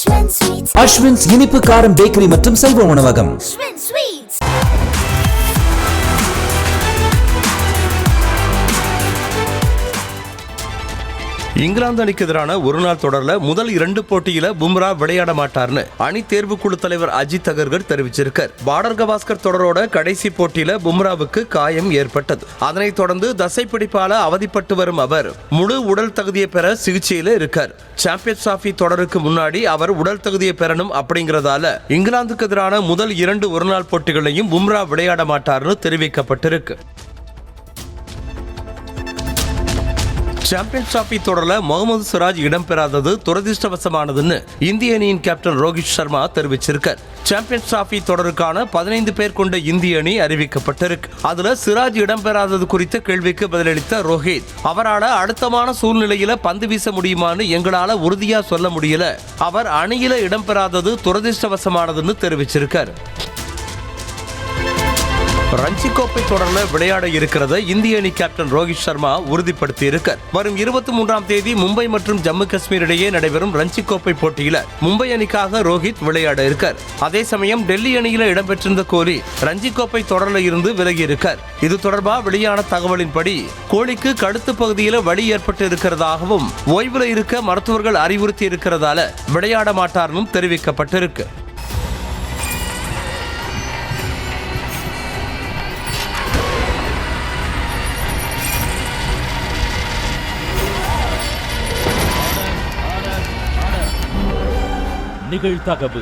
அஸ்வின்ஸ் இனிப்பு காரம் பேக்கரி மற்றும் சைவ உணவகம். இங்கிலாந்து அணிக்கு எதிரான ஒருநாள் தொடர்ல முதல் 2 போட்டியில பும்ரா விளையாட மாட்டார்னு அணி தேர்வுக்குழு தலைவர் அஜித் அகர்கர் தெரிவிச்சிருக்கார். பார்டர் கவாஸ்கர் தொடரோட கடைசி போட்டியில பும்ராவுக்கு காயம் ஏற்பட்டது. அதனைத் தொடர்ந்து தசைப்பிடிப்பால அவதிப்பட்டு வரும் அவர் முழு உடல் தகுதியை பெற சிகிச்சையில இருக்கார். சாம்பியன்ஸ் டிராபி தொடருக்கு முன்னாடி அவர் உடல் தகுதியை பெறணும் அப்படிங்கறதால இங்கிலாந்துக்கு எதிரான முதல் 2 ஒருநாள் போட்டிகளையும் பும்ரா விளையாட மாட்டார்னு தெரிவிக்கப்பட்டிருக்கு. சாம்பியன்ஸ் டிராபி தொடர்ல முகமது சிராஜ் இடம்பெறாதது துரதிருஷ்டவசமானதுன்னு இந்திய அணியின் கேப்டன் ரோஹித் சர்மா தெரிவிச்சிருக்கார். சாம்பியன்ஸ் டிராபி தொடருக்கான 15 பேர் கொண்ட இந்திய அணி அறிவிக்கப்பட்டிருக்கு. அதுல சிராஜ் இடம்பெறாதது குறித்த கேள்விக்கு பதிலளித்த ரோஹித், அவரால் அழுத்தமான சூழ்நிலையில பந்து வீச முடியுமான்னு எங்களால உறுதியா சொல்ல முடியல. அவர் அணியில இடம்பெறாதது துரதிருஷ்டவசமானதுன்னு தெரிவிச்சிருக்கார். ரஞ்சி கோப்பை தொடர்ல விளையாட இருக்கிறத இந்திய அணி கேப்டன் ரோஹித் சர்மா உறுதிப்படுத்தி இருக்கார். வரும் 23ஆம் தேதி மும்பை மற்றும் ஜம்மு காஷ்மீர் இடையே நடைபெறும் ரஞ்சி கோப்பை போட்டியில மும்பை அணிக்காக ரோஹித் விளையாட இருக்கார். அதே சமயம் டெல்லி அணியில இடம்பெற்றிருந்த கோலி ரஞ்சி கோப்பை தொடர்ல இருந்து விலகி இருக்கார். இது தொடர்பா வெளியான தகவலின்படி கோலிக்கு கழுத்து பகுதியில வலி ஏற்பட்டு இருக்கிறதாகவும் ஓய்வுல இருக்க மருத்துவர்கள் அறிவுறுத்தி இருக்கிறதால விளையாட மாட்டார்னும் தெரிவிக்கப்பட்டிருக்கு. நிகழ்தகவு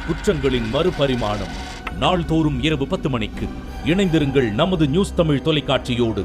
குற்றங்களின் மறுபரிமாணம். நாள்தோறும் இரவு 10 மணிக்கு இணைந்திருங்கள் நமது நியூஸ் தமிழ் தொலைக்காட்சியோடு.